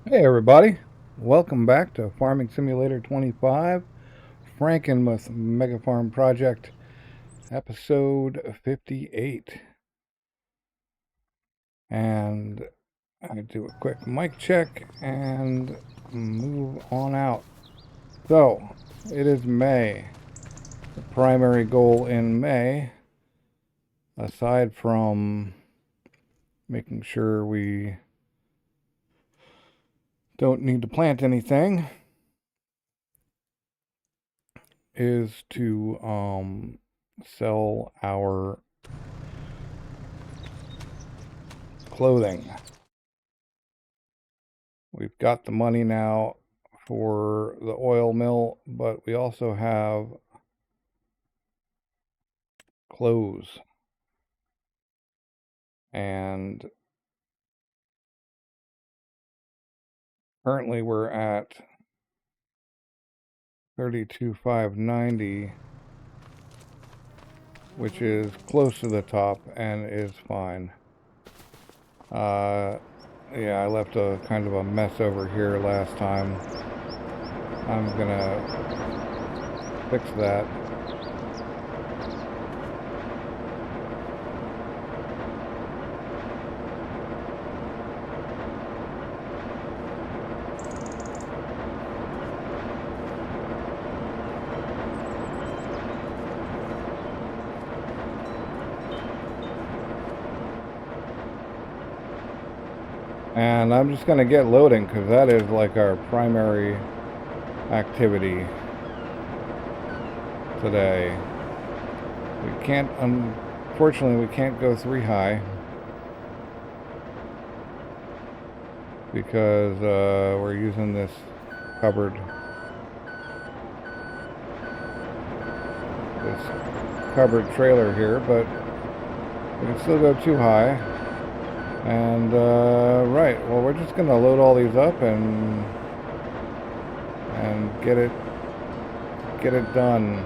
Hey everybody, welcome back to Farming Simulator 25 Frankenmuth Mega Farm Project, episode 58. And I do a quick mic check and move on out. So, it is May. The primary goal in May, aside from making sure we don't need to plant anything, is to sell our clothing. We've got the money now for the oil mill, but we also have clothes. And currently we're at 32,590, which is close to the top and is fine. Yeah, I left a kind of a mess over here last time. I'm gonna fix that. And I'm just gonna get loading because that is like our primary activity today. We can't, unfortunately, we can't go 3 high because we're using this cupboard, trailer here, but we can still go 2 high. And right, well, we're just gonna load all these up and get it done.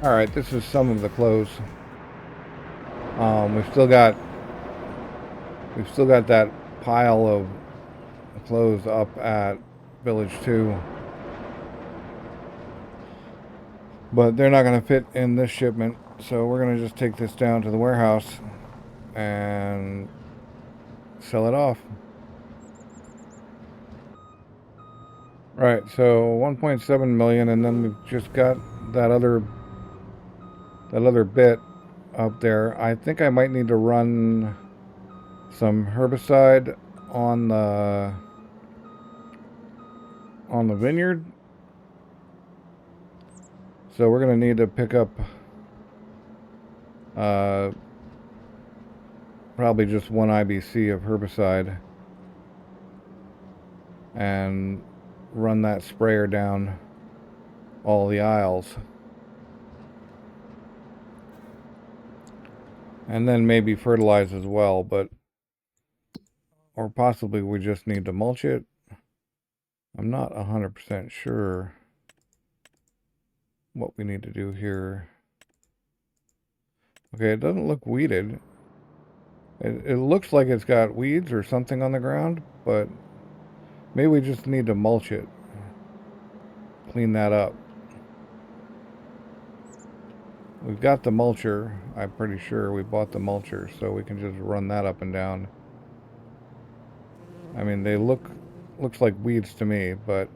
Alright, this is some of the clothes. We've still got that pile of clothes up at Village 2. But they're not going to fit in this shipment, so we're going to just take this down to the warehouse and sell it off. Right, so 1.7 million, and then we've just got that other bit up there. I think I might need to run some herbicide on the vineyard. So we're going to need to pick up probably just one IBC of herbicide and run that sprayer down all the aisles. And then maybe fertilize as well, or possibly we just need to mulch it. I'm not 100% sure what we need to do here. Okay, it doesn't look weeded. It looks like it's got weeds or something on the ground, but maybe we just need to mulch it. Clean that up. We've got the mulcher. I'm pretty sure we bought the mulcher, so we can just run that up and down. I mean, they looks like weeds to me, but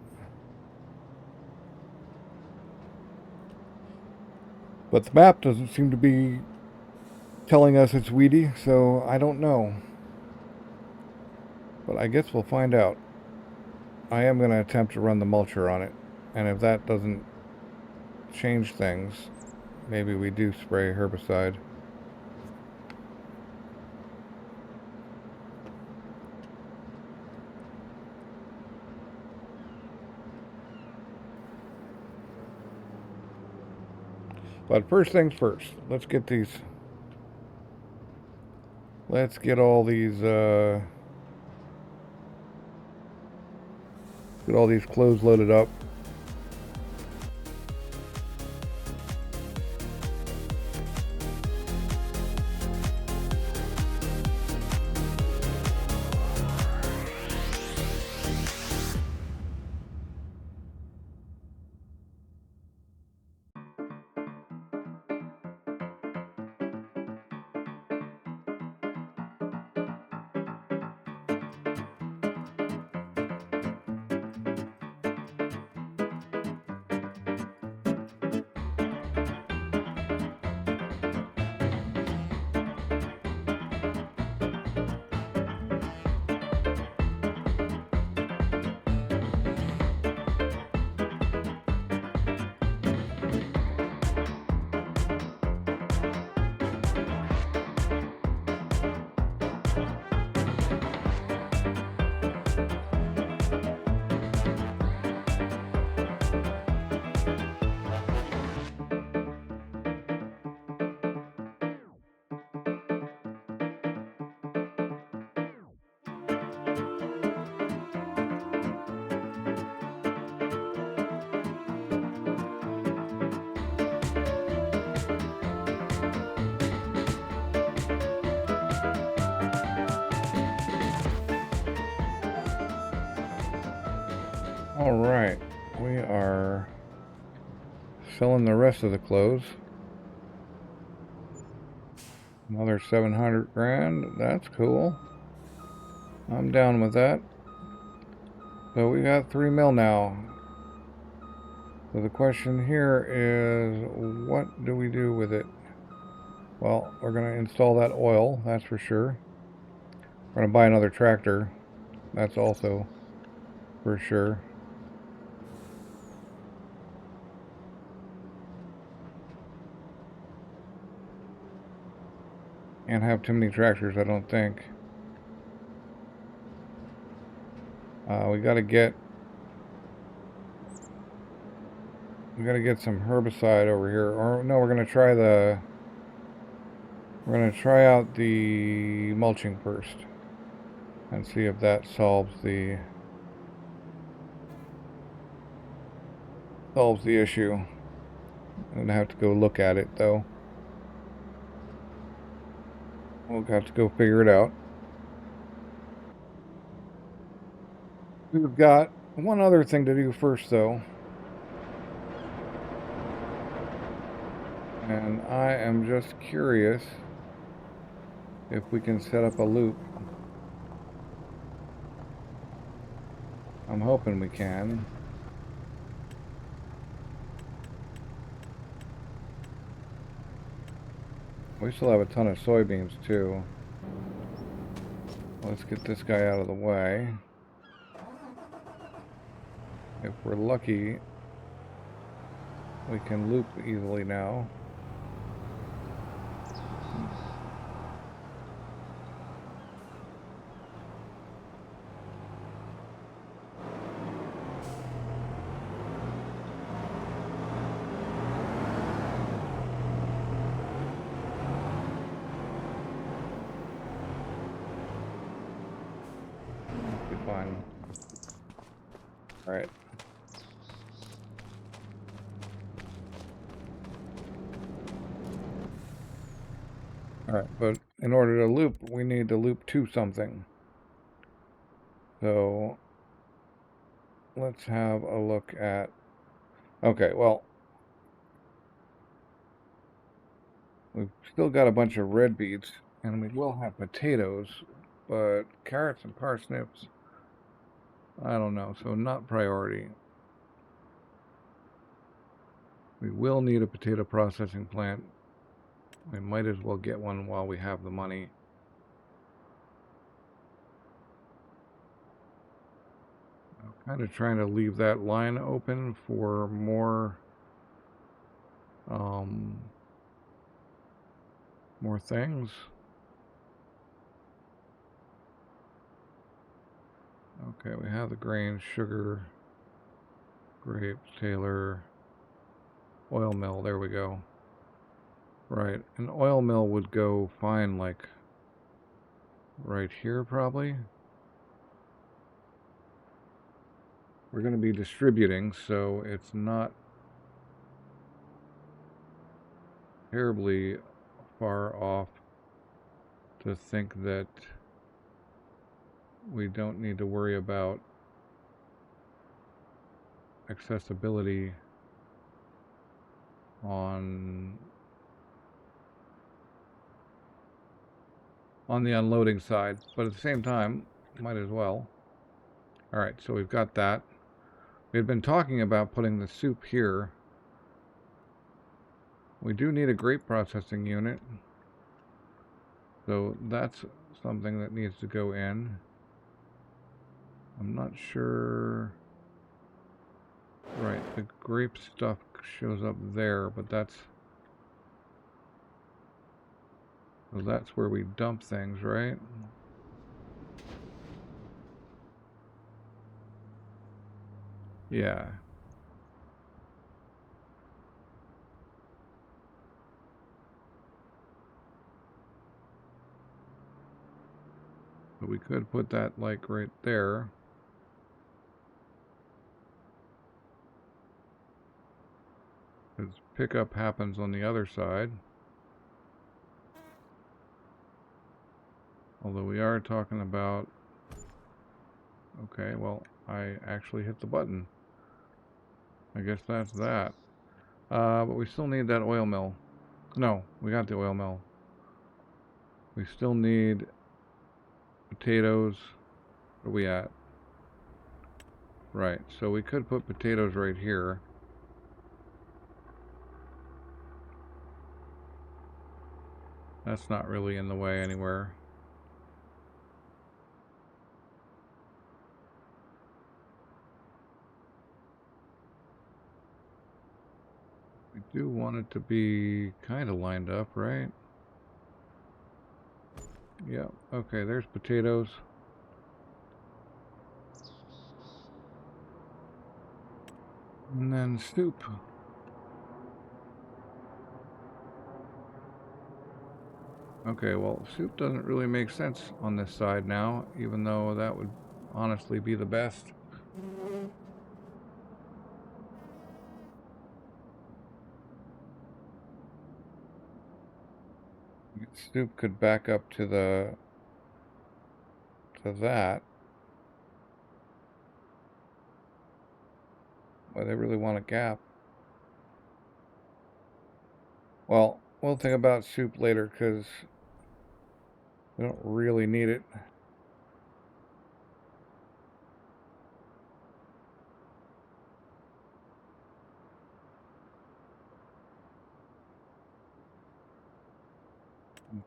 the map doesn't seem to be telling us it's weedy, so I don't know. But I guess we'll find out. I am going to attempt to run the mulcher on it, and if that doesn't change things, maybe we do spray herbicide. But first things first, let's get all these clothes loaded up. Alright, we are selling the rest of the clothes. Another 700 grand, that's cool. I'm down with that. So we got 3 mil now. So the question here is, what do we do with it? Well, we're going to install that oil, that's for sure. We're going to buy another tractor, that's also for sure. Can't have too many tractors, I don't think. We gotta get some herbicide over here. Or no, we're gonna try out the mulching first and see if that solves the issue. I'm gonna have to go look at it though. We'll have to go figure it out. We've got one other thing to do first though. And I am just curious if we can set up a loop. I'm hoping we can. We still have a ton of soybeans too. Let's get this guy out of the way. If we're lucky, we can loop easily now. Be fine. All right. Alright, but in order to loop, we need to loop to something. So, let's have a look at... Okay, well, we've still got a bunch of red beets, and we will have potatoes, but carrots and parsnips, I don't know, so not priority. We will need a potato processing plant. We might as well get one while we have the money. I'm kind of trying to leave that line open for more things. Okay, we have the grain, sugar, grapes, Tailor, oil mill, there we go. Right, an oil mill would go fine, like, right here, probably. We're going to be distributing, so it's not terribly far off to think that we don't need to worry about accessibility on the unloading side, but at the same time, might as well. Alright, so we've got that. We've been talking about putting the soup here. We do need a grape processing unit, so that's something that needs to go in. I'm not sure... Right, the grape stuff shows up there, but that's... So that's where we dump things, right? Yeah. But we could put that, like, right there. Because pickup happens on the other side. Although we are talking about... Okay, well, I actually hit the button. I guess that's that. But we still need that oil mill. No, we got the oil mill. We still need potatoes. Where are we at? Right, so we could put potatoes right here. That's not really in the way anywhere. We do want it to be kind of lined up, right? Yep, okay, there's potatoes. And then soup. Okay, well, soup doesn't really make sense on this side now, even though that would honestly be the best. Stoop could back up to that. Why they really want a gap. Well, we'll think about soup later because we don't really need it.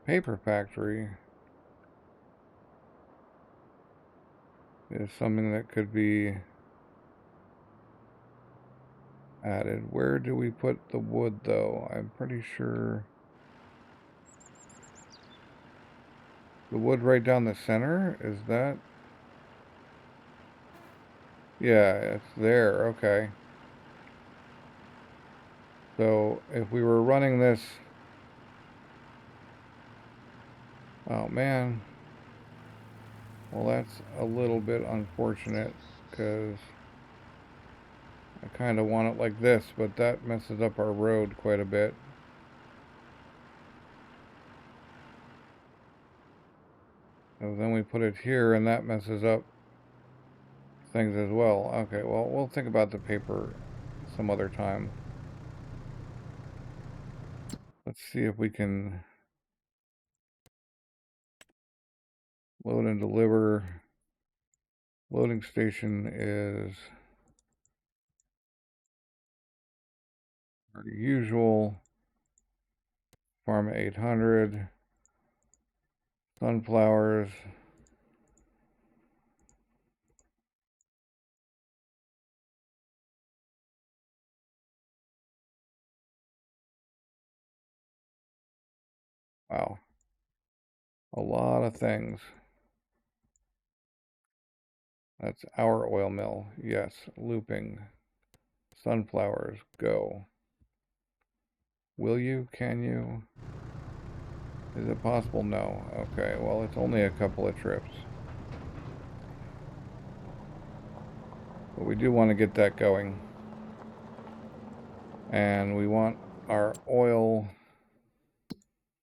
Paper factory is something that could be added. Where do we put the wood though? I'm pretty sure the wood right down the center, is that? Yeah, it's there, okay. So if we were running this, oh man, well that's a little bit unfortunate because I kind of want it like this, but that messes up our road quite a bit. And then we put it here and that messes up things as well. Okay, well, we'll think about the paper some other time. Let's see if we can load and deliver. Loading station is our usual. Farm 800. Sunflowers. Wow. A lot of things. That's our oil mill. Yes. Looping. Sunflowers. Go. Will you? Can you? Is it possible? No. Okay. Well, it's only a couple of trips. But we do want to get that going. And we want our oil.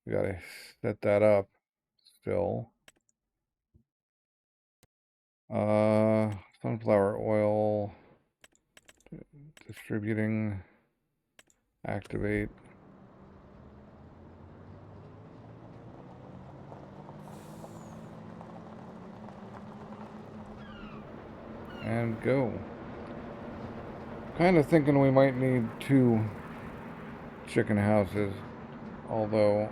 We got to set that up still. Sunflower oil. Distributing. Activate. And go. Kind of thinking we might need 2 chicken houses, although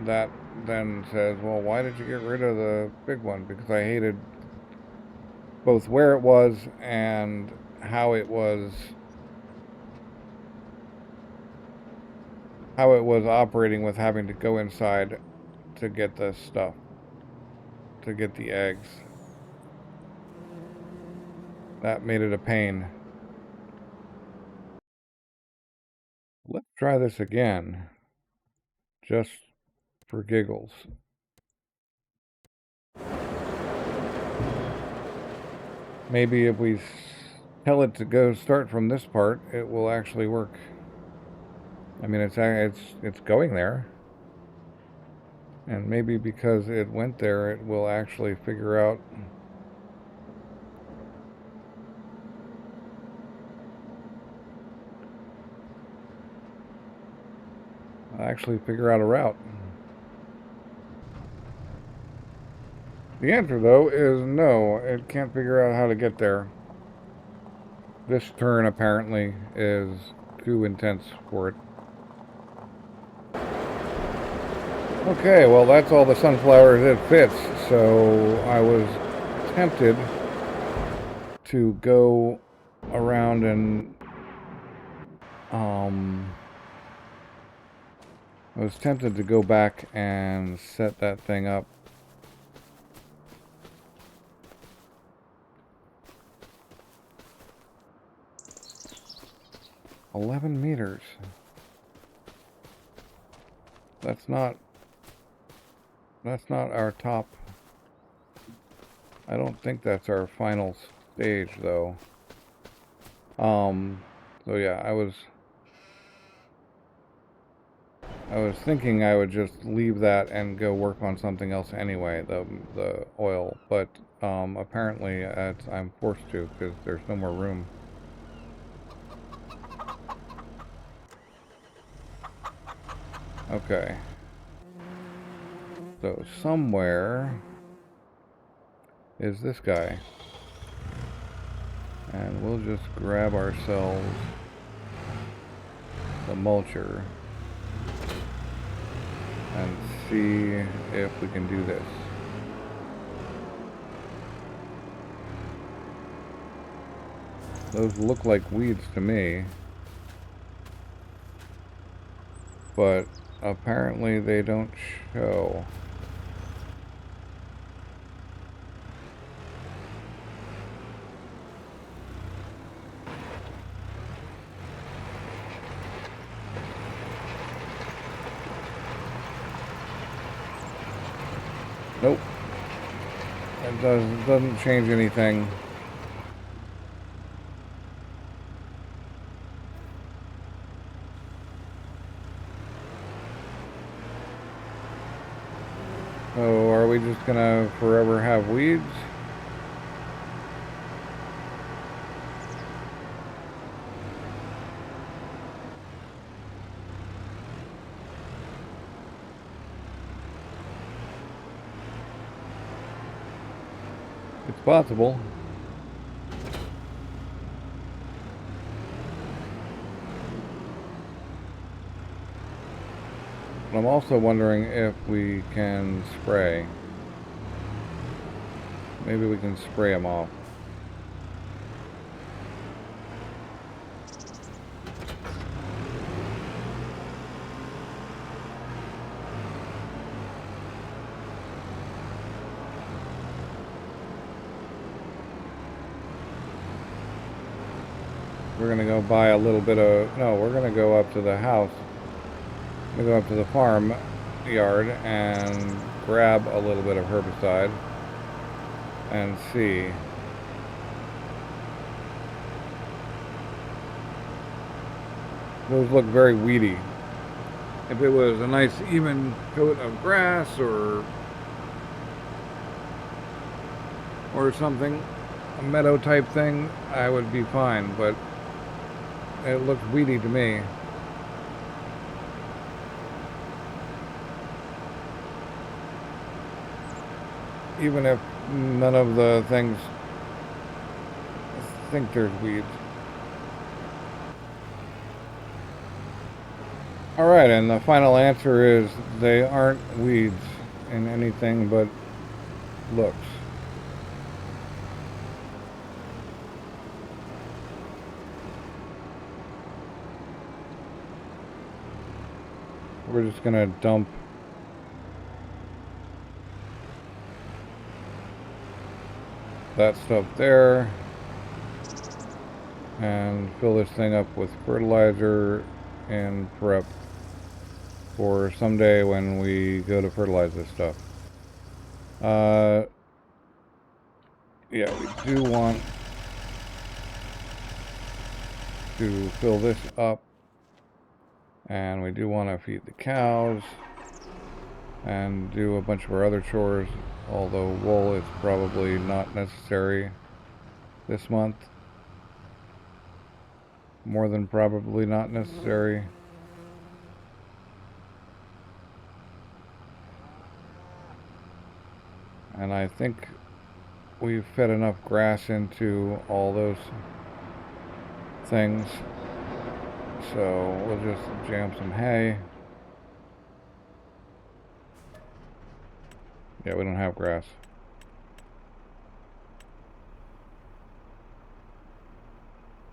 that then says, well, why did you get rid of the big one? Because I hated both where it was and how it was operating with having to go inside to get the stuff, to get the eggs. That made it a pain. Let's try this again, just for giggles. Maybe if we tell it to go start from this part, it will actually work. I mean, it's going there. And maybe because it went there, it will actually figure out a route. The answer, though, is no. It can't figure out how to get there. This turn, apparently, is too intense for it. Okay, well, that's all the sunflowers it fits. So I was tempted to go around and I was tempted to go back and set that thing up. $11 meters. That's not our top. I don't think that's our final stage, though. So yeah, I was I was thinking I would just leave that and go work on something else anyway, the oil, but apparently I'm forced to because there's no more room. Okay. So somewhere is this guy. And we'll just grab ourselves the mulcher and see if we can do this. Those look like weeds to me, but apparently they don't show. Nope. It doesn't change anything. So are we just gonna forever have weeds? It's possible. But I'm also wondering if we can spray. Maybe we can spray them off. We're gonna go buy a little bit of, no, we're gonna go up to the house. We're gonna go up to the farm yard and grab a little bit of herbicide and see. Those look very weedy. If it was a nice even coat of grass or something, a meadow type thing, I would be fine, but it looks weedy to me. Even if none of the things think there's weeds. Alright, and the final answer is they aren't weeds in anything but looks. We're just gonna dump that stuff there and fill this thing up with fertilizer and prep for someday when we go to fertilize this stuff. Yeah, we do want to fill this up, and we do want to feed the cows and do a bunch of our other chores, although wool is probably not necessary this month. More than probably not necessary. And I think we've fed enough grass into all those things. So we'll just jam some hay. Yeah, we don't have grass.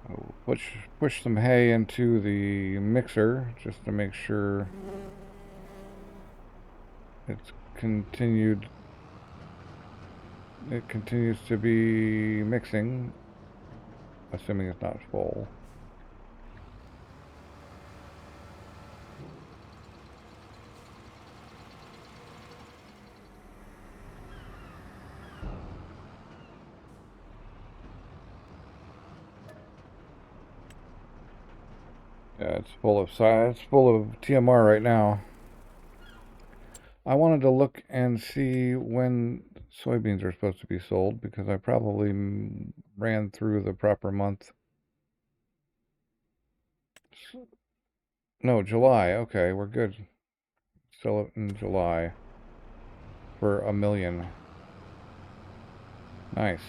We'll push some hay into the mixer just to make sure it's continued. It continues to be mixing, assuming it's not full. Yeah, it's full of TMR right now. I wanted to look and see when soybeans are supposed to be sold because I probably ran through the proper month. No, July. Okay, we're good. Sell it in July for $1 million. Nice.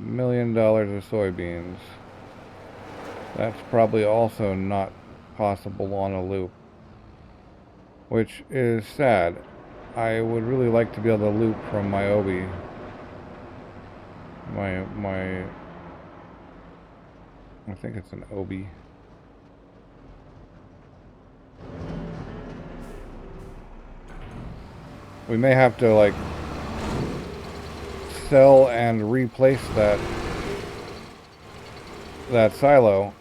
$1 million of soybeans. That's probably also not possible on a loop, which is sad. I would really like to be able to loop from my Obi. I think it's an Obi. We may have to like sell and replace that silo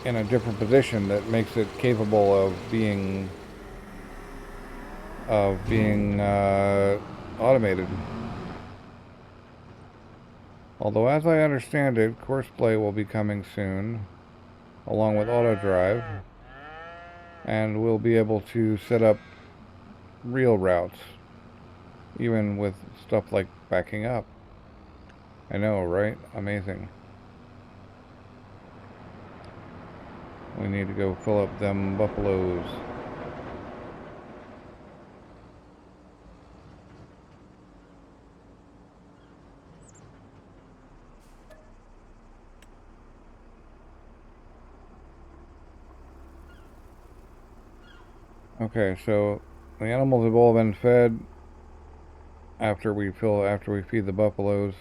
in a different position that makes it capable of being automated. Although, as I understand it, Courseplay will be coming soon, along with Auto Drive, and we'll be able to set up real routes, even with stuff like backing up. I know, right? Amazing. We need to go fill up them buffaloes. Okay, so the animals have all been fed after we feed the buffaloes.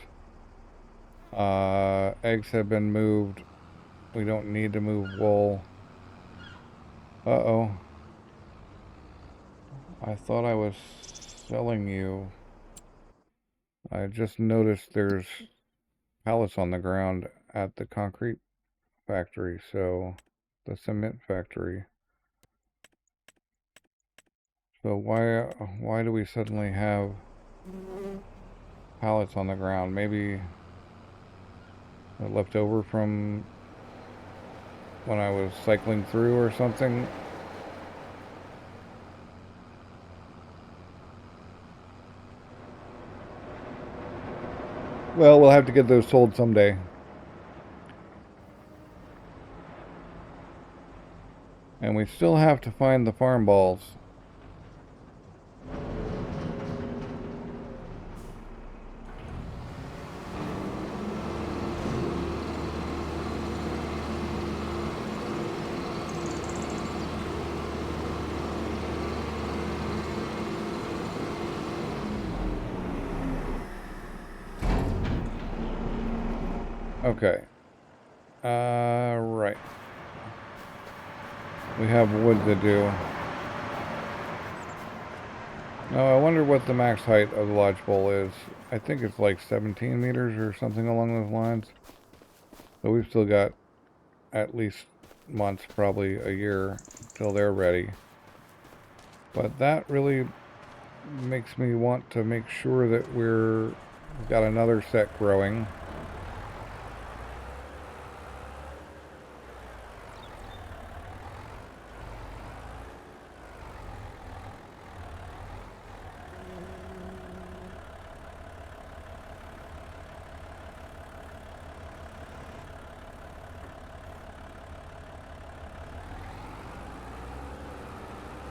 Eggs have been moved. We don't need to move wool. Uh-oh. I thought I was selling you. I just noticed there's pallets on the ground at the concrete factory, so the cement factory. So why do we suddenly have pallets on the ground? Maybe left over from when I was cycling through or something. Well, we'll have to get those sold someday. And we still have to find the farm balls. Okay. Right. We have wood to do. Now, I wonder what the max height of the lodgepole is. I think it's like 17 meters or something along those lines. So we've still got at least months, probably a year, till they're ready. But that really makes me want to make sure that we've got another set growing.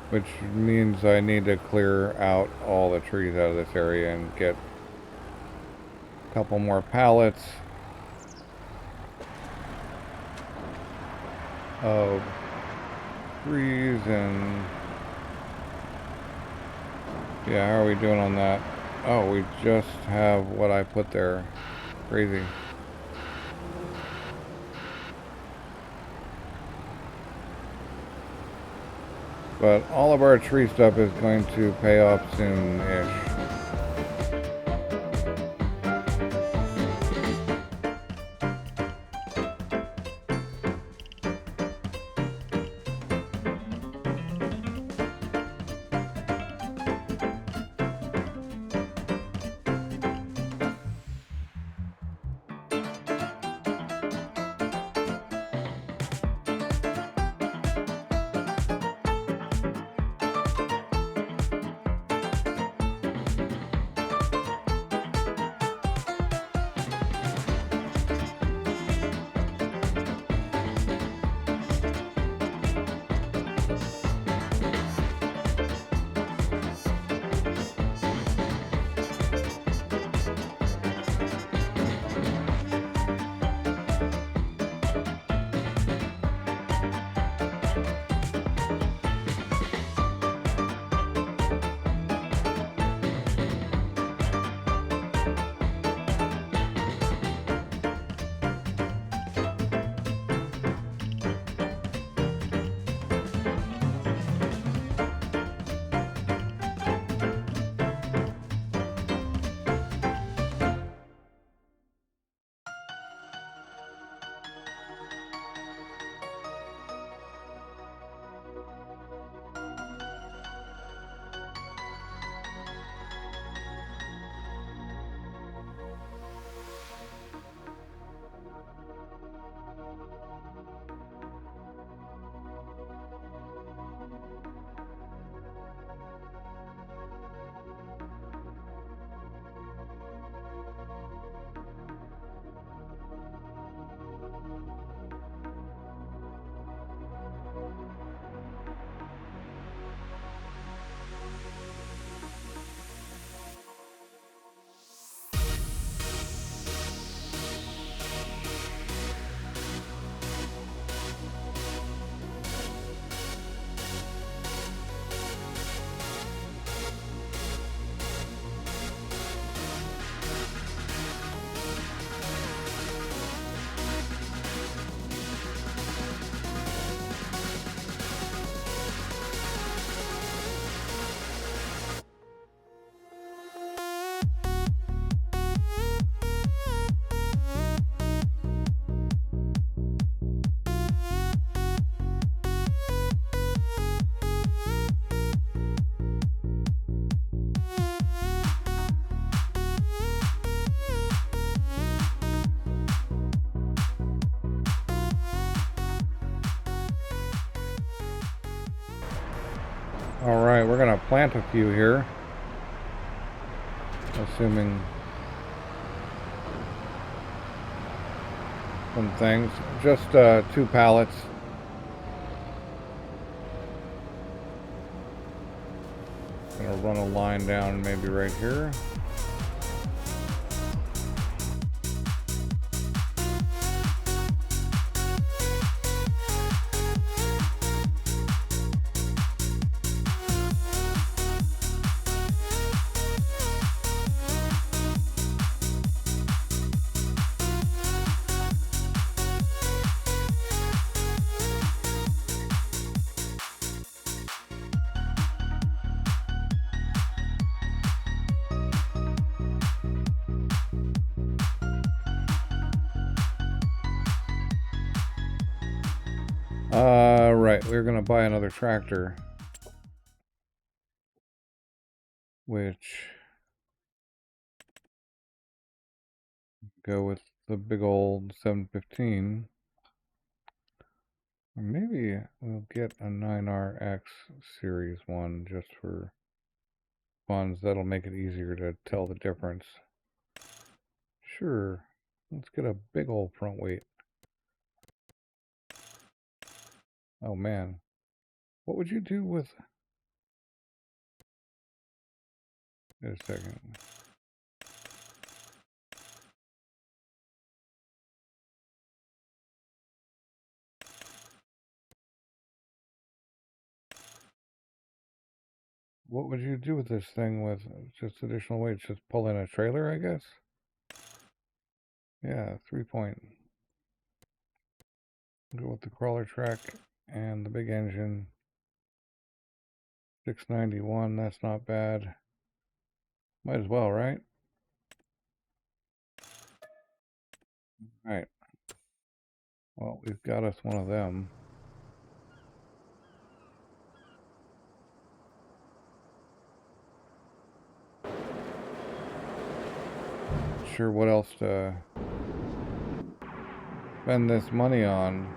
Which means I need to clear out all the trees out of this area and get a couple more pallets of trees. And yeah, how are we doing on that? Oh, we just have what I put there. Crazy. But all of our tree stuff is going to pay off soon-ish. Alright, we're gonna plant a few here. Assuming some things. Just 2 pallets. Gonna run a line down maybe right here. Right, we're gonna buy another tractor, which go with the big old 715. Or maybe we'll get a 9RX Series 1 just for funds. That'll make it easier to tell the difference. Sure, let's get a big old front weight. Oh man, what would you do with... Wait a second. What would you do with this thing with just additional weight? Just pull in a trailer, I guess? Yeah, 3-point. Go with the crawler track and the big engine. 691, that's not bad. Might as well, right? Alright. Well, we've got us one of them. Not sure what else to spend this money on.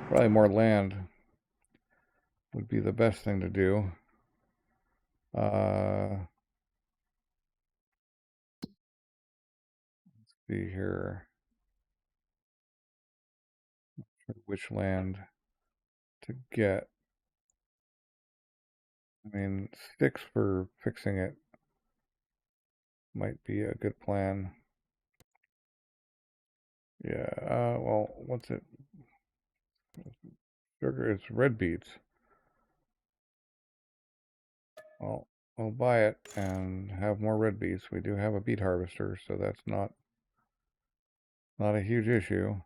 Probably more land would be the best thing to do. Let's see here. Which land to get. I mean, sticks for fixing it might be a good plan. Yeah, well, what's it? Sugar, it's red beets. Well, we'll buy it and have more red beets. We do have a beet harvester, so that's not a huge issue.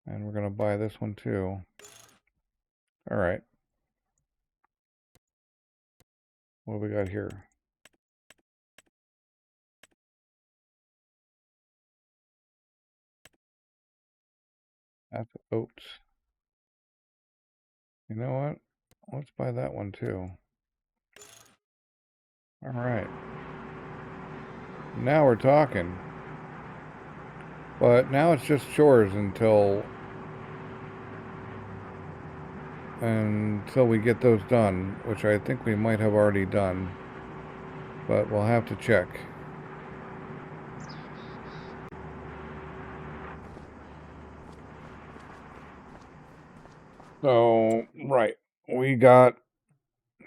And we're gonna buy this one too. All right. What do we got here? That's oats. You know what? Let's buy that one too. All right. Now we're talking. But now it's just chores until we get those done, which I think we might have already done. But we'll have to check. So, right. We got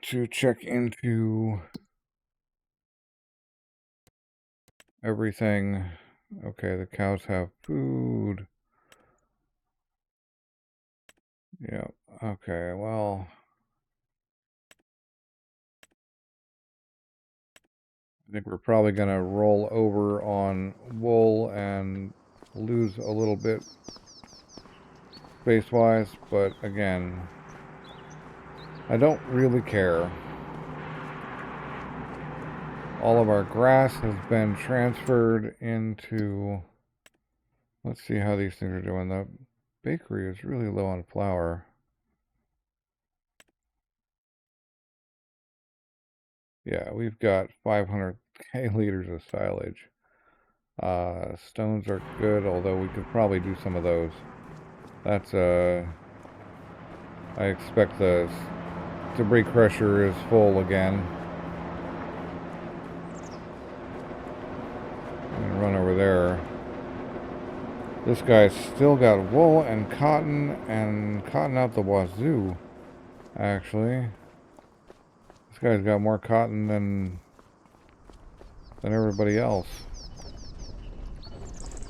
to check into everything. Okay, the cows have food. Yeah, okay, well... I think we're probably going to roll over on wool and lose a little bit space-wise, but again, I don't really care. All of our grass has been transferred into... Let's see how these things are doing. The bakery is really low on flour. Yeah, we've got 500k liters of silage. Stones are good, although we could probably do some of those. That's I expect the debris crusher is full again. I'm gonna run over there. This guy's still got wool and cotton out the wazoo, actually. This guy's got more cotton than everybody else.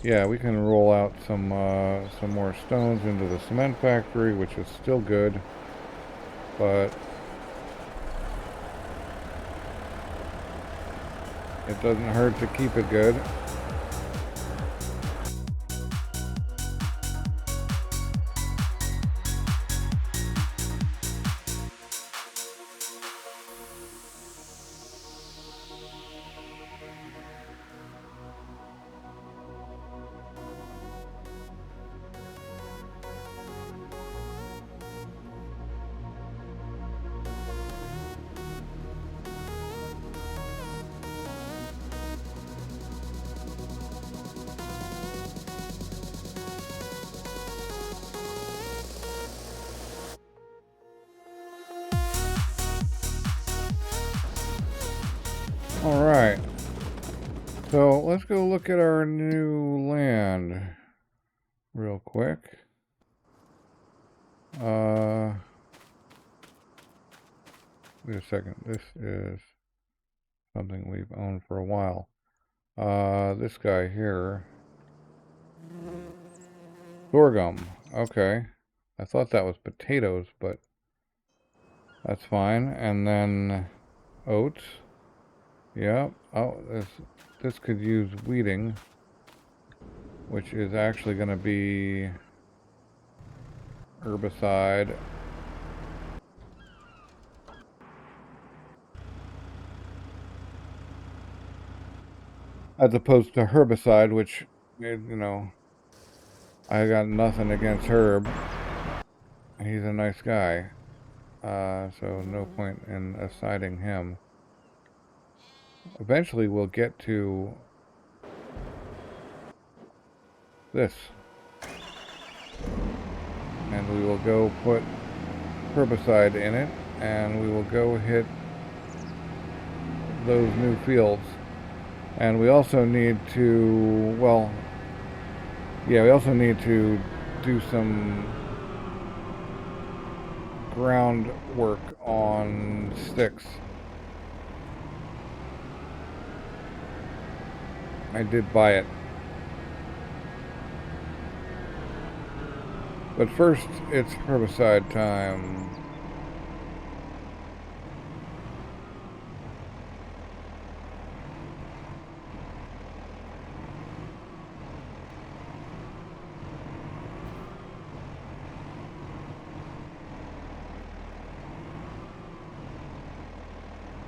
Yeah, we can roll out some more stones into the cement factory, which is still good, but it doesn't hurt to keep it good. Alright, so let's go look at our new land real quick. Wait a second, this is something we've owned for a while. This guy here. Sorghum, okay. I thought that was potatoes, but that's fine. And then oats. Yep. Oh, this could use weeding, which is actually going to be herbicide. As opposed to herbicide, which, you know, I got nothing against Herb. He's a nice guy. So no point in assiding him. Eventually we'll get to this. And we will go put herbicide in it, and we will go hit those new fields. And we also need to, well, yeah, we also need to do some groundwork on sticks. I did buy it. But first, it's herbicide time.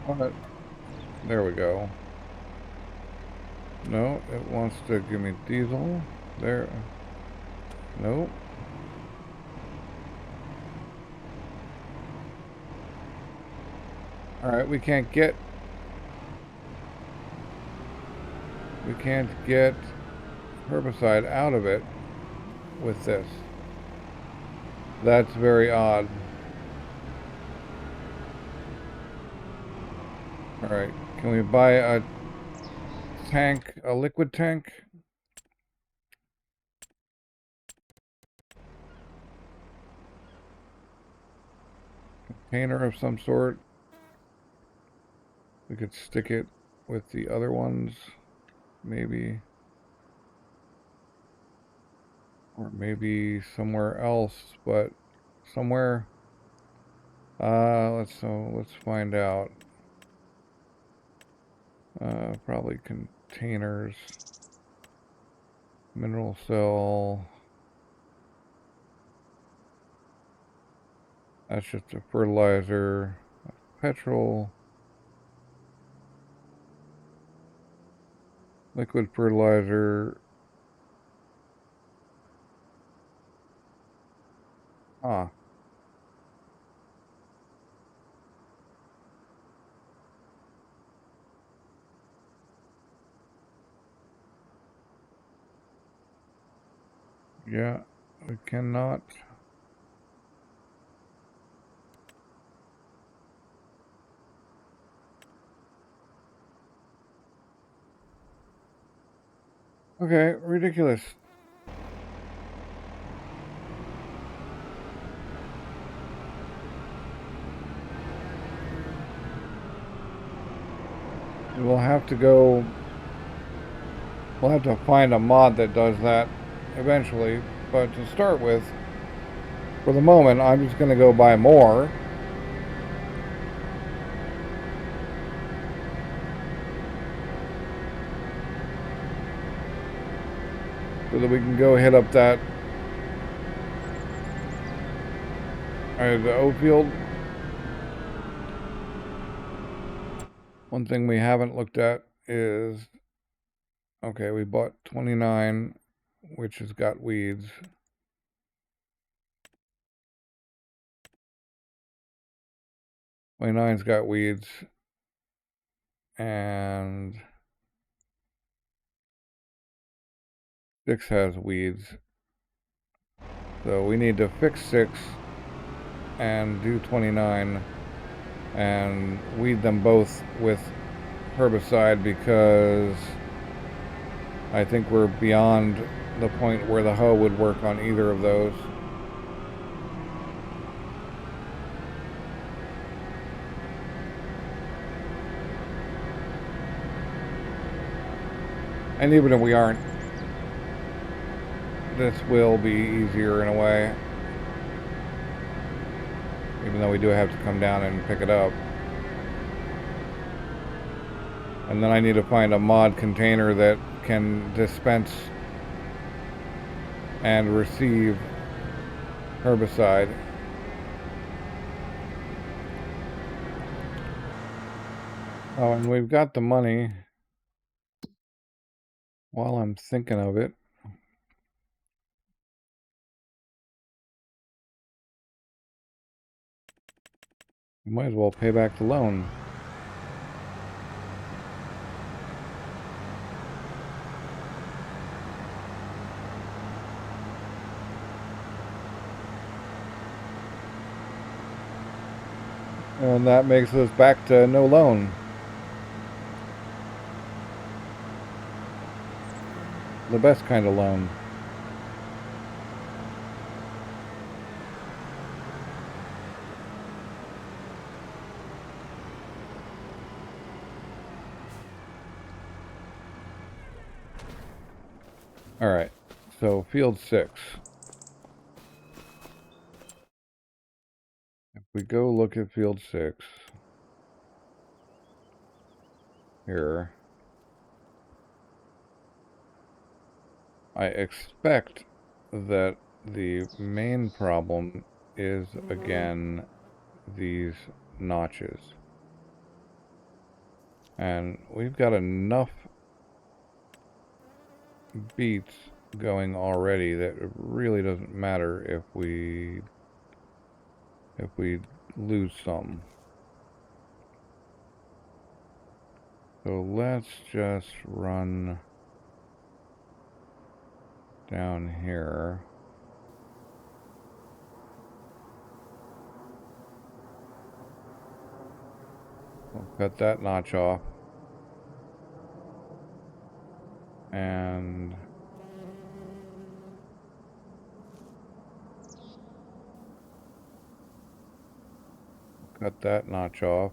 What? There we go. No, it wants to give me diesel. There. Nope. Alright, we can't get herbicide out of it with this. That's very odd. Alright, can we buy a tank, a liquid tank? Container of some sort. We could stick it with the other ones, maybe. Or maybe somewhere else, but somewhere. Let's find out. Probably containers. Mineral cell. That's just a fertilizer. Petrol. Liquid fertilizer. Ah. Yeah, we cannot. Okay, ridiculous. We'll have to go... We'll have to find a mod that does that eventually. But to start with, for the moment, I'm just going to go buy more. So that we can go hit up that... the O field. One thing we haven't looked at is... Okay, we bought 29, which has got weeds. 29's got weeds. And 6 has weeds. So we need to fix 6 and do 29 and weed them both with herbicide, because I think we're beyond the point where the hoe would work on either of those. And even if we aren't, this will be easier in a way. Even though we do have to come down and pick it up. And then I need to find a mod container that can dispense and receive herbicide. Oh, and we've got the money. While I'm thinking of it, we might as well pay back the loan. And that makes us back to no loan. The best kind of loan. Alright, so field 6. If we go look at field 6, here, I expect that the main problem is, again, these notches. And we've got enough beats going already that it really doesn't matter if we lose some. So let's just run down here. We'll cut that notch off. And cut that notch off.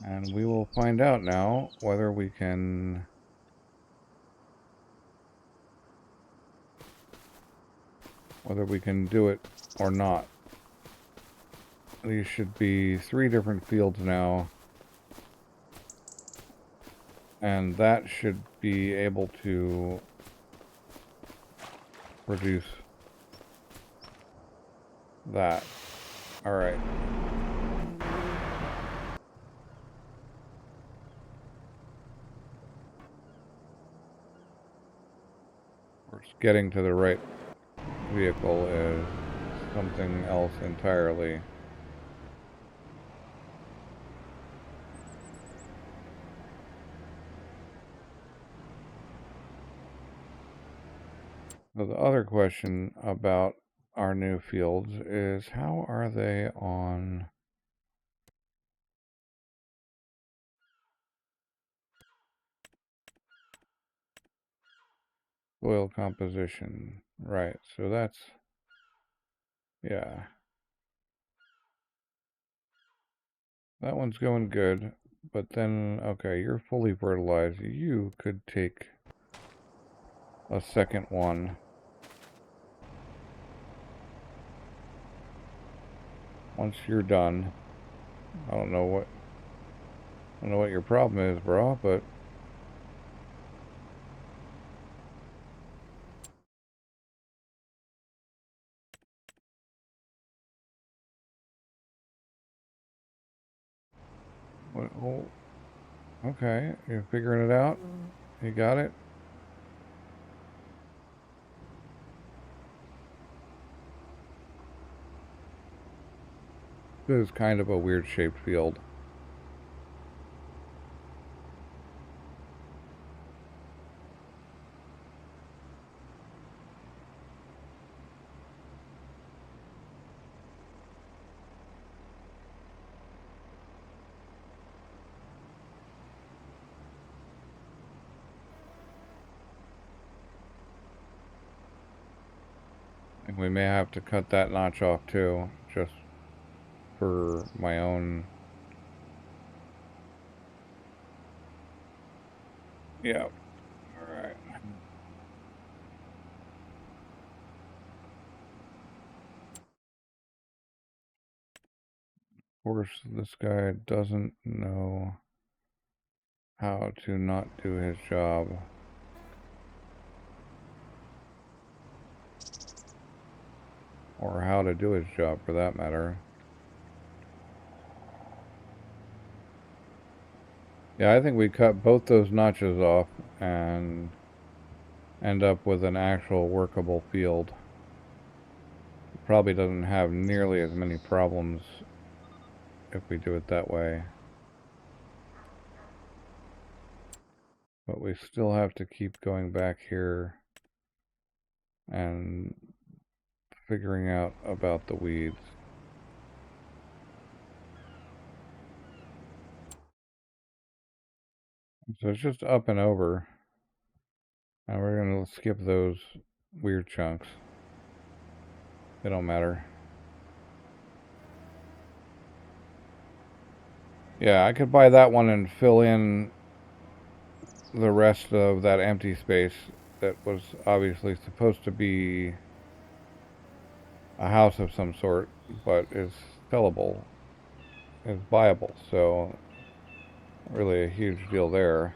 And we will find out now whether we can do it or not. These should be 3 different fields now. And that should be able to produce that. Alright. We're just getting to the right vehicle is something else entirely. So the other question about our new fields is, how are they on Soil composition. Right, so that's, yeah. That one's going good. But then, okay, you're fully fertilized. You could take a second one. Once you're done. I don't know what your problem is, bro, but oh, okay, you're figuring it out. You got it. This is kind of a weird shaped field. And we may have to cut that notch off too, just for my own. Yeah. All right. Of course, this guy doesn't know how to not do his job. Or how to do his job, for that matter. Yeah, I think we cut both those notches off and end up with an actual workable field. Probably doesn't have nearly as many problems if we do it that way. But we still have to keep going back here and figuring out about the weeds. So it's just up and over. And we're going to skip those weird chunks. They don't matter. Yeah, I could buy that one and fill in the rest of that empty space that was obviously supposed to be a house of some sort, but is sellable, is viable, so really a huge deal there.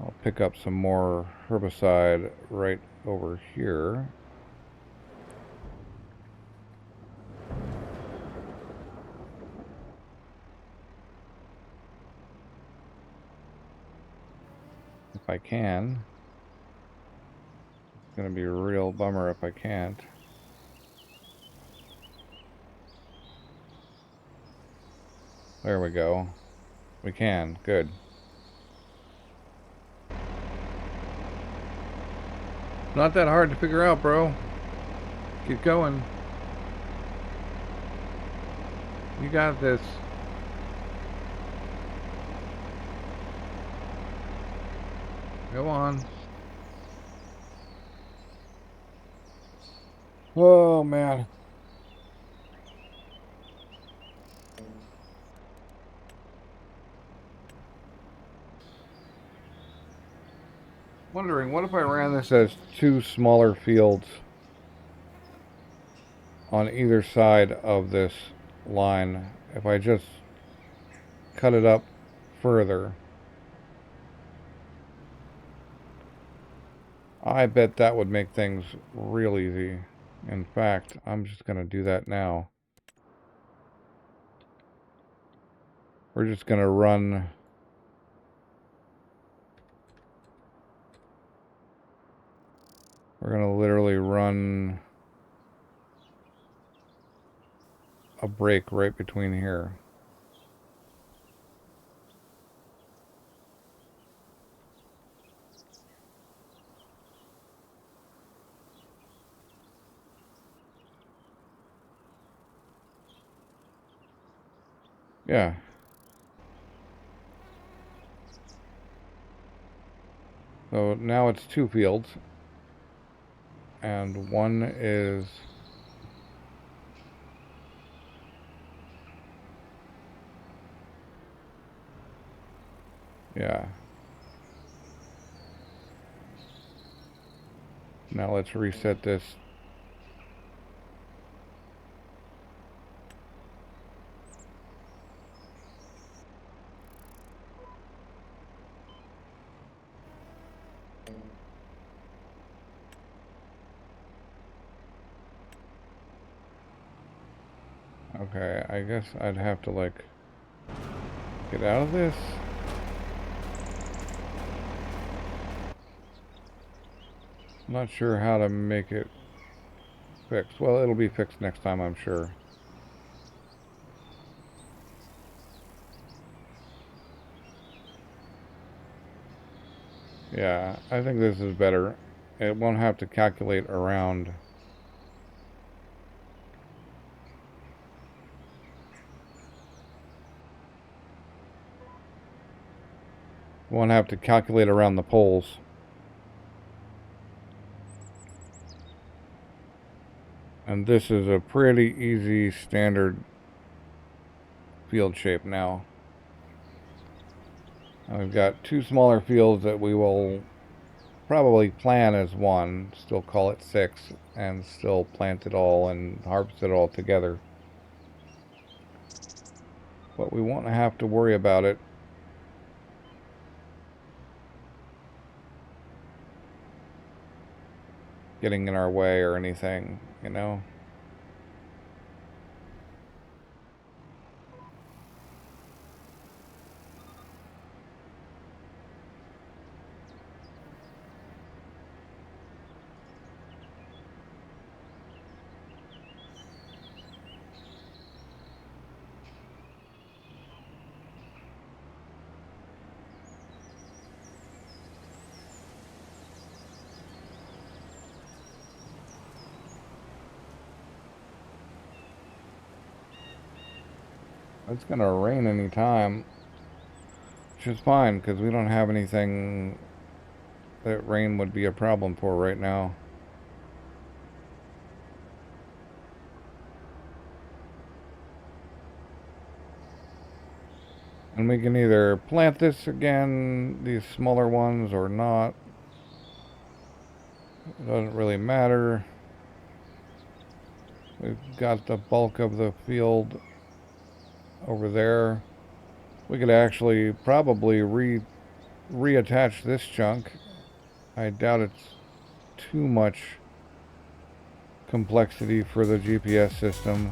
I'll pick up some more herbicide right over here. If I can. It's going to be a real bummer if I can't. There we go. We can. Good. Not that hard to figure out, bro. Keep going. You got this. Go on. Oh, man. Wondering, what if I ran this as two smaller fields on either side of this line? If I just cut it up further, I bet that would make things real easy. In fact, I'm just going to do that now. We're just going to run we're going to literally run a break right between here. Yeah. So now it's 2 fields. And one is... yeah. Now let's reset this. Okay, I guess I'd have to, like, get out of this. I'm not sure how to make it fixed. Well, it'll be fixed next time, I'm sure. Yeah, I think this is better. It won't have to calculate around. Won't have to calculate around the poles. And this is a pretty easy standard field shape now. And we've got 2 smaller fields that we will probably plan as one, still call it 6, and still plant it all and harvest it all together. But we won't have to worry about it getting in our way or anything, you know? It's gonna rain anytime, which is fine because we don't have anything that rain would be a problem for right now. And we can either plant this again, these smaller ones, or not. It doesn't really matter. We've got the bulk of the field over there. We could actually probably reattach this chunk. I doubt it's too much complexity for the GPS system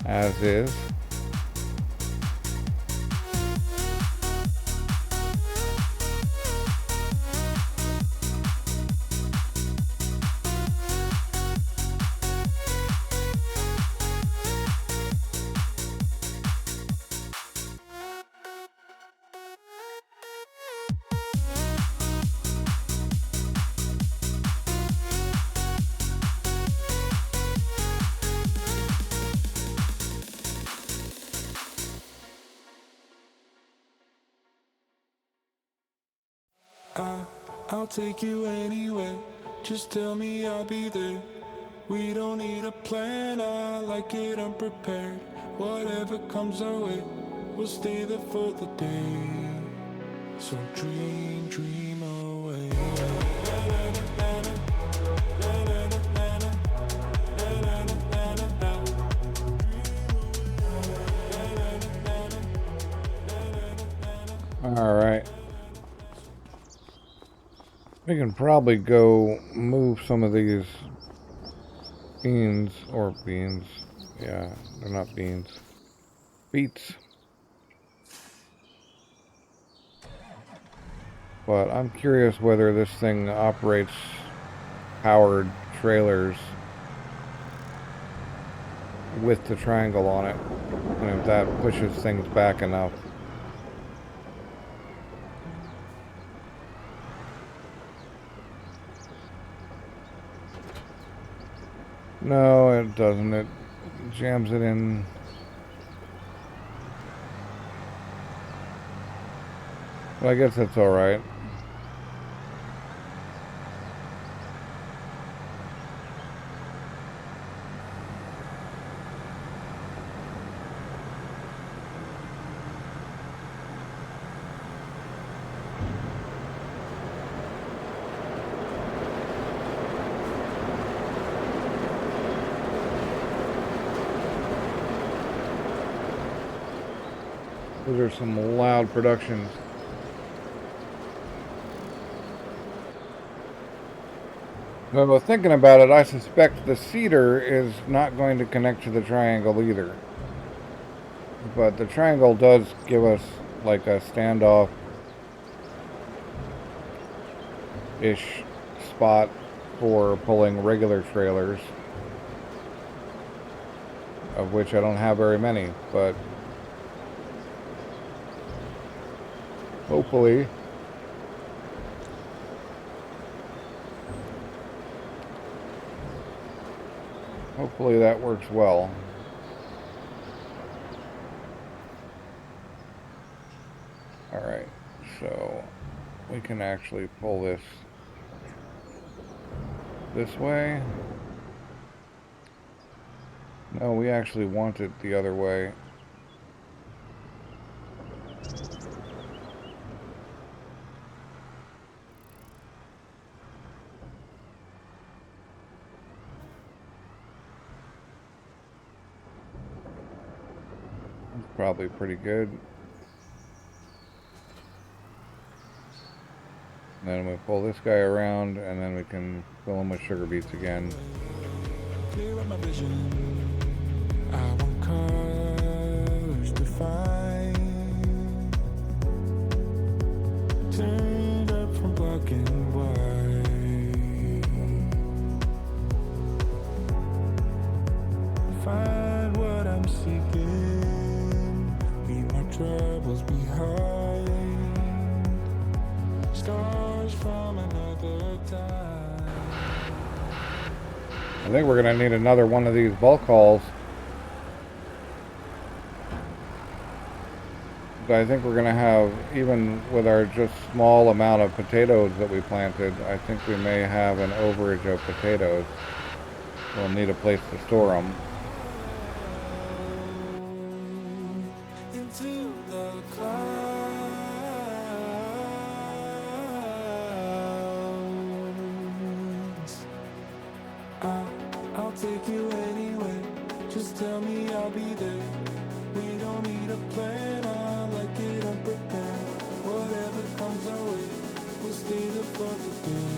as is. I'll take you anywhere, just tell me I'll be there. We don't need a plan, I like it unprepared. Whatever comes our way, we'll stay there for the day. So dream, dream away. All right. We can probably go move some of these beans, yeah, they're not beans, beets. But I'm curious whether this thing operates powered trailers with the triangle on it, and if that pushes things back enough. No, it doesn't. It jams it in. Well, I guess that's all right. Those are some loud productions. Well, thinking about it, I suspect the cedar is not going to connect to the triangle either. But the triangle does give us like a standoff-ish spot for pulling regular trailers, of which I don't have very many, but hopefully that works well. Alright, so we can actually pull this way. No, we actually want it the other way. That's probably pretty good. And then we pull this guy around, and then we can fill him with sugar beets again. Clear up my vision. I want colors to find. Turned up from black and white. Find what I'm seeking. Leave my troubles behind. Scars from another time. I think we're going to need another one of these bulk hauls. But I think we're going to have, even with our just small amount of potatoes that we planted, I think we may have an overage of potatoes. We'll need a place to store them. Into the clouds. I'll take you anyway. Just tell me I'll be there. We don't need a plan. I like it unprepared. Whatever comes our way, we'll stay there for the day.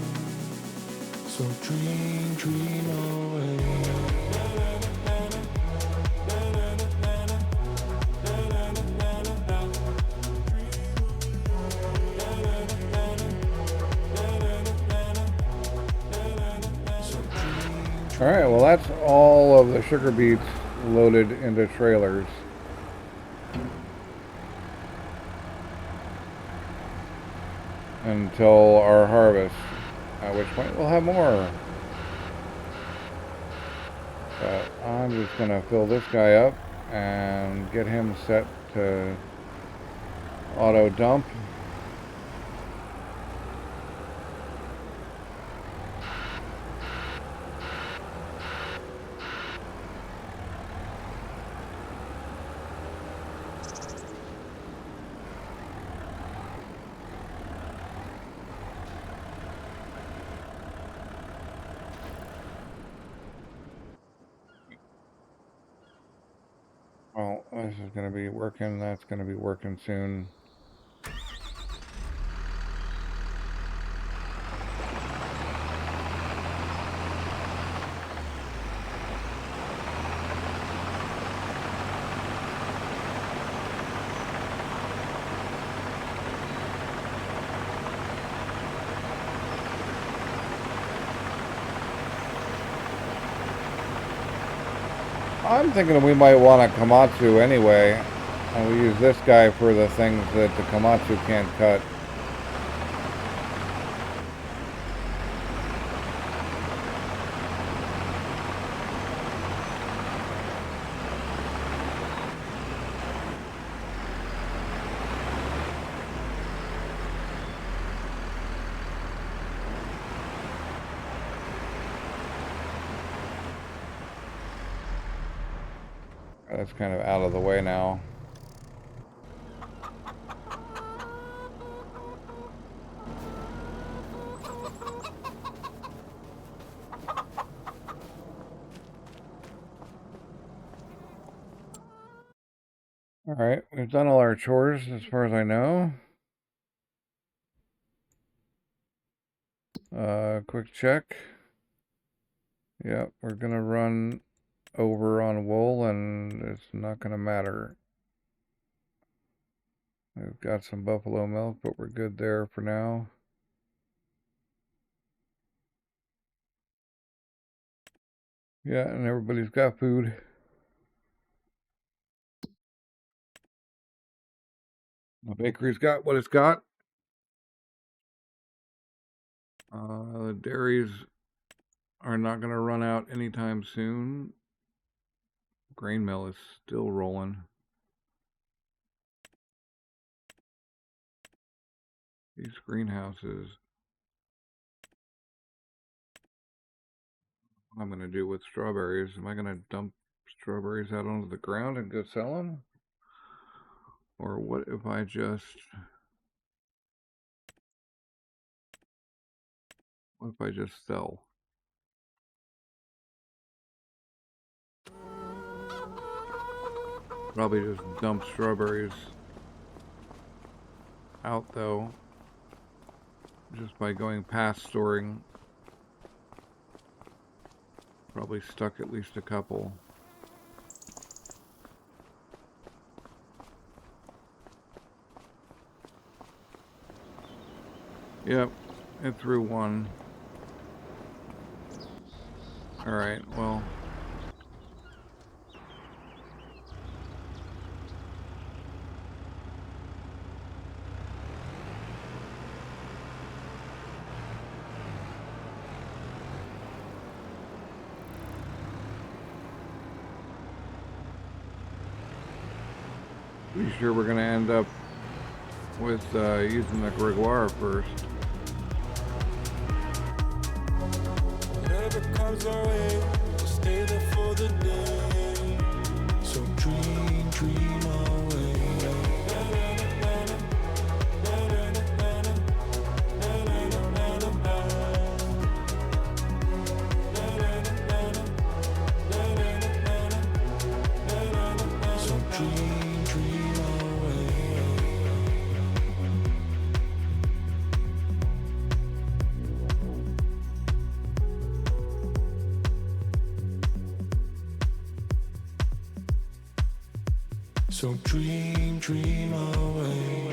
So dream away. Alright, well that's all of the sugar beets loaded into trailers. Until our harvest, at which point we'll have more. But I'm just going to fill this guy up and get him set to auto dump. Well, this is going to be working. That's going to be working soon. I'm thinking we might want a Komatsu anyway, and we use this guy for the things that the Komatsu can't cut. That's kind of out of the way now. Alright, we've done all our chores as far as I know. Quick check. Yep, we're gonna run over on wool and it's not gonna matter. We've got some buffalo milk, but we're good there for now. Yeah, and everybody's got food. The bakery's got what it's got. The dairies are not going to run out anytime soon. Grain mill is still rolling. These greenhouses. What I'm going to do with strawberries. Am I going to dump strawberries out onto the ground and go sell them? Or what if I just... What if I just sell? Probably just dump strawberries out though. Just by going past storing. Probably stuck at least a couple. Yep, it threw one. Alright, well. Pretty sure we're going to end up with using the Gregoire first. Whatever comes our way, we'll stay there for the day. So dream away. So dream away. So dream away.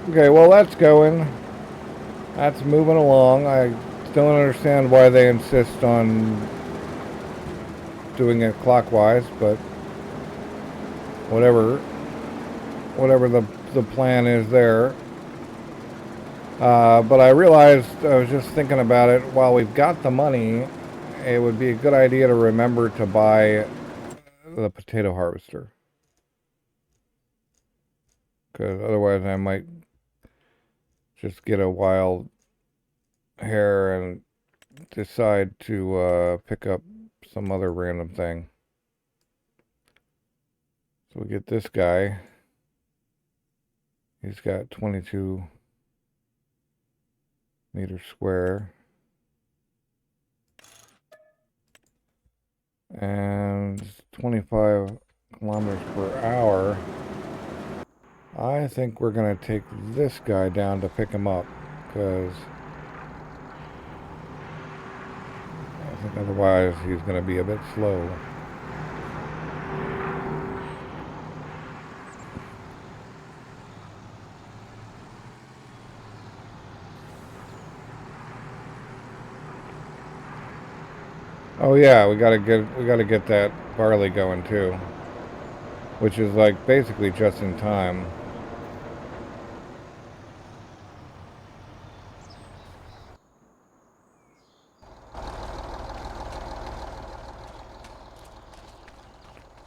Okay, well that's going. That's moving along. I don't understand why they insist on doing it clockwise, but whatever the plan is there. But I realized, I was just thinking about it, while we've got the money, it would be a good idea to remember to buy the potato harvester. Because otherwise I might just get a wild hair and decide to pick up some other random thing. So we get this guy. He's got 22 meters square. And 25 kilometers per hour. I think we're going to take this guy down to pick him up, because I think otherwise he's going to be a bit slow. Oh yeah, we gotta get that barley going too, which is like basically just in time.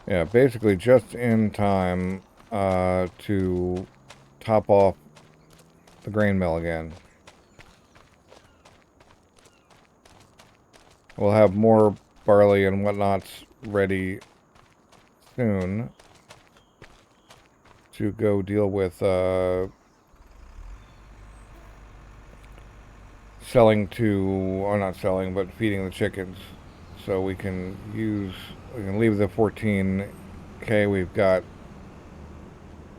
Yeah, basically just in time to top off the grain mill again. We'll have more barley and whatnots ready soon to go deal with selling to, or not selling, but feeding the chickens. So we can leave the 14K we've got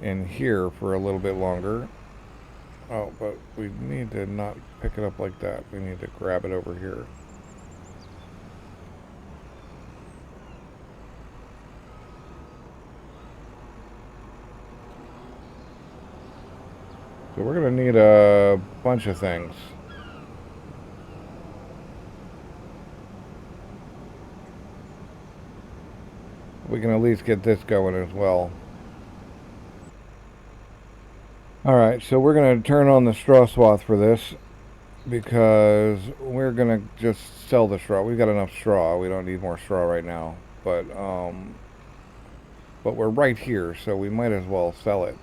in here for a little bit longer. Oh, but we need to not pick it up like that. We need to grab it over here. So we're going to need a bunch of things. We can at least get this going as well. Alright, so we're going to turn on the straw swath for this, because we're going to just sell the straw. We've got enough straw. We don't need more straw right now. But we're right here, so we might as well sell it.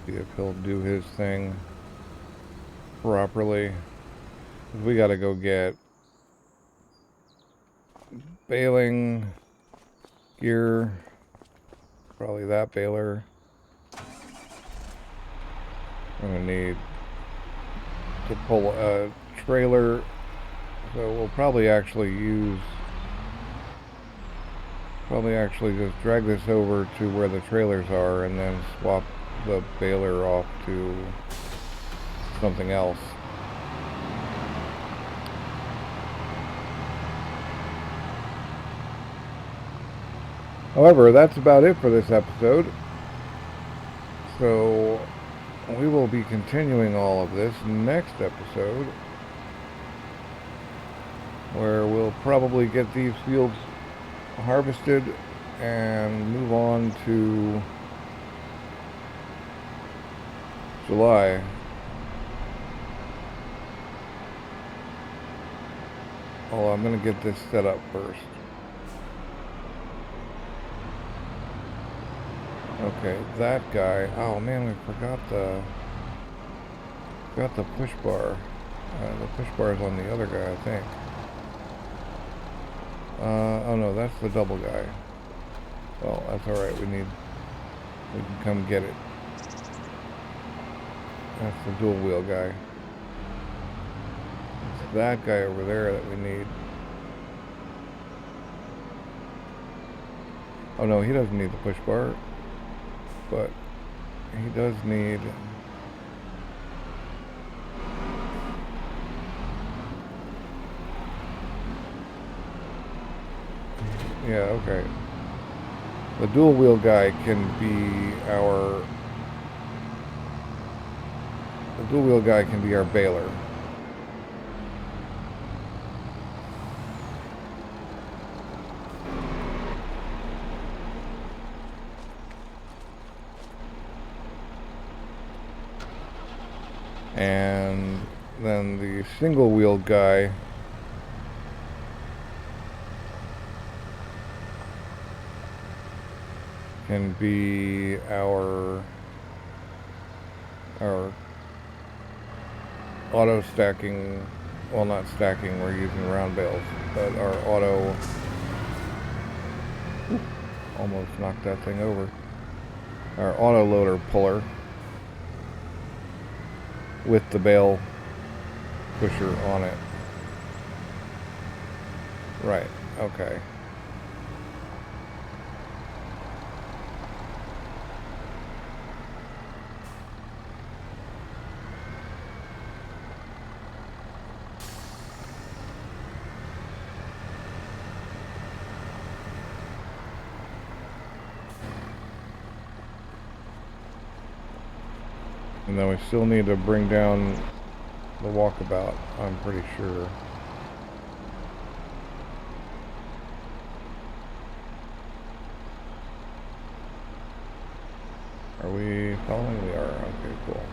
See if he'll do his thing properly. We gotta go get baling gear. Probably that baler. I'm gonna need to pull a trailer. So we'll probably actually just drag this over to where the trailers are and then swap the baler off to something else. However, that's about it for this episode. So we will be continuing all of this next episode, where we'll probably get these fields harvested and move on to July. Oh, I'm gonna get this set up first. Okay, that guy. Oh man, we forgot the push bar. The push bar is on the other guy, I think. Oh no, that's the double guy. Well, that's alright, we can come get it. That's the dual wheel guy. It's that guy over there that we need. Oh no, he doesn't need the push bar, but he does need... Yeah, okay. The dual wheel guy can be our... The dual wheel guy can be our baler. And then the single wheel guy can be our auto stacking, well, not stacking, we're using round bales, but our auto, almost knocked that thing over, our auto loader puller with the bale pusher on it. Right, okay. And then we still need to bring down the walkabout, I'm pretty sure. Are we following? We are. Okay, cool.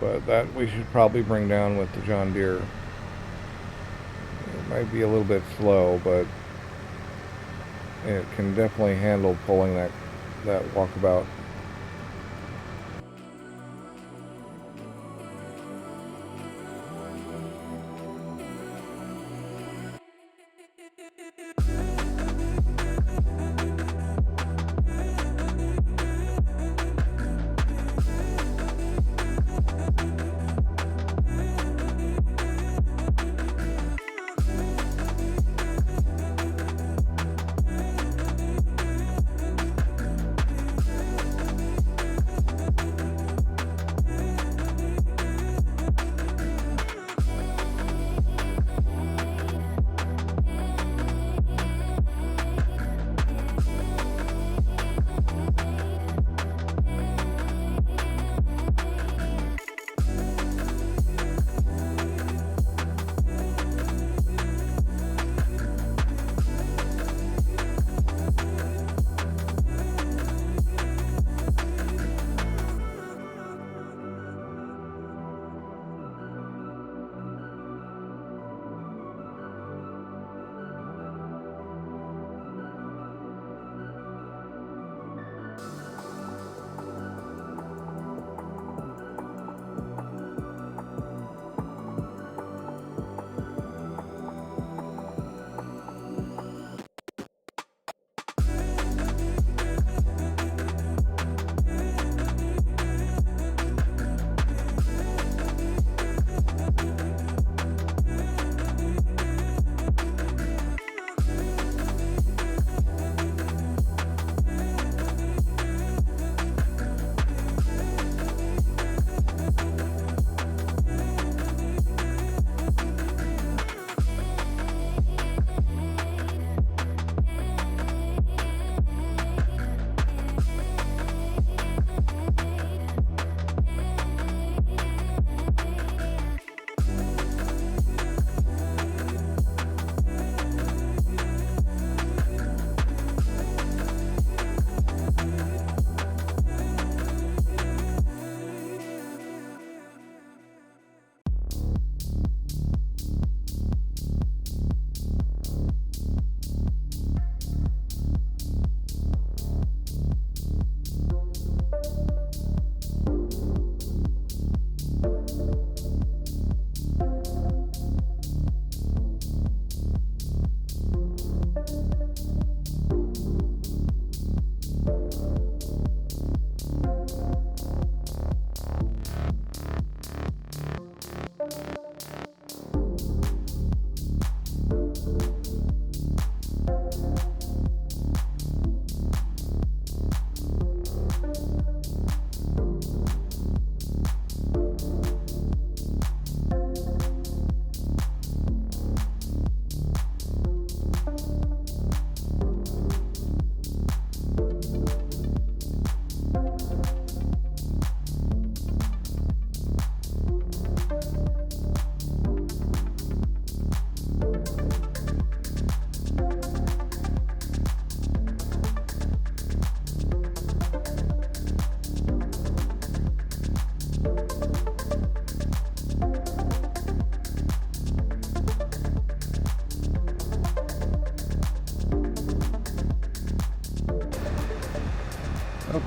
But that we should probably bring down with the John Deere. It might be a little bit slow, but it can definitely handle pulling that walkabout.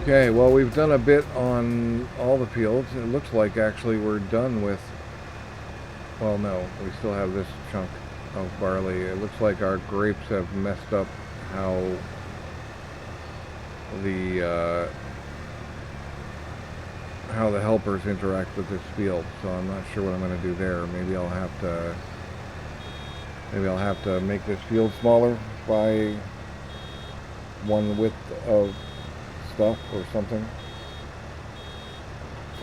Okay, well, we've done a bit on all the fields. It looks like actually we're done with, well, no, we still have this chunk of barley. It looks like our grapes have messed up how the helpers interact with this field, so I'm not sure what I'm going to do there. Maybe I'll have to make this field smaller by one width of stuff or something.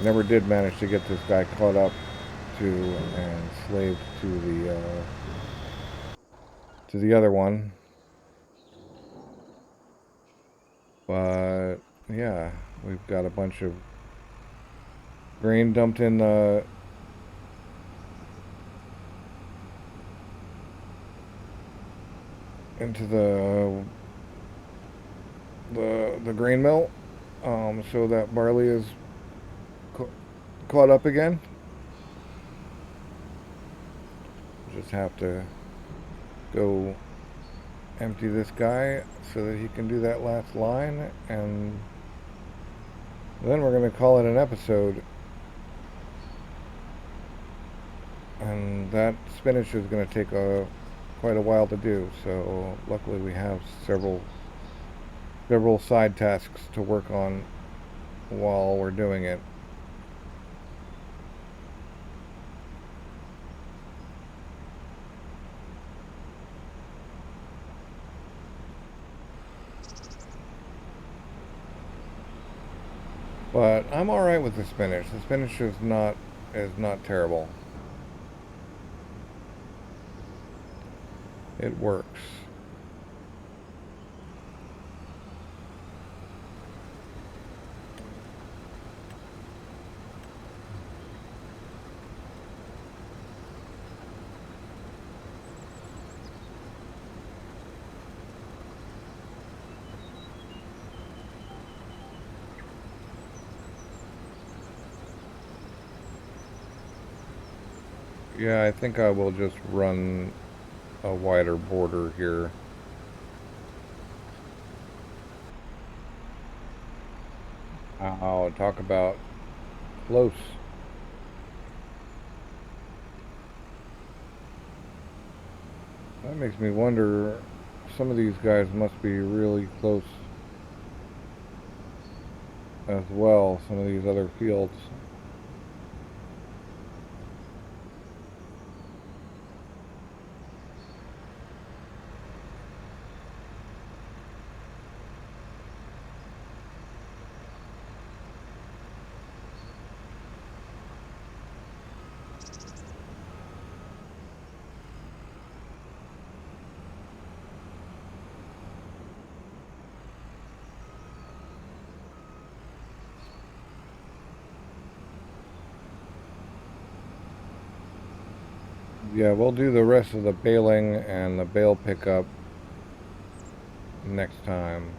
I never did manage to get this guy caught up to and slaved to the other one. But yeah, we've got a bunch of grain dumped in into the grain mill, so that barley is caught up again. Just have to go empty this guy so that he can do that last line, and then we're going to call it an episode. And that spinach is going to take quite a while to do, so luckily we have several side tasks to work on while we're doing it. But I'm alright with the spinach. The spinach is not terrible. It works. Yeah, I think I will just run a wider border here. Oh, talk about close. That makes me wonder, some of these guys must be really close as well, some of these other fields. Yeah, we'll do the rest of the baling and the bale pickup next time.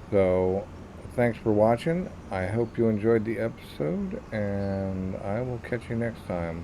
So, thanks for watching. I hope you enjoyed the episode, and I will catch you next time.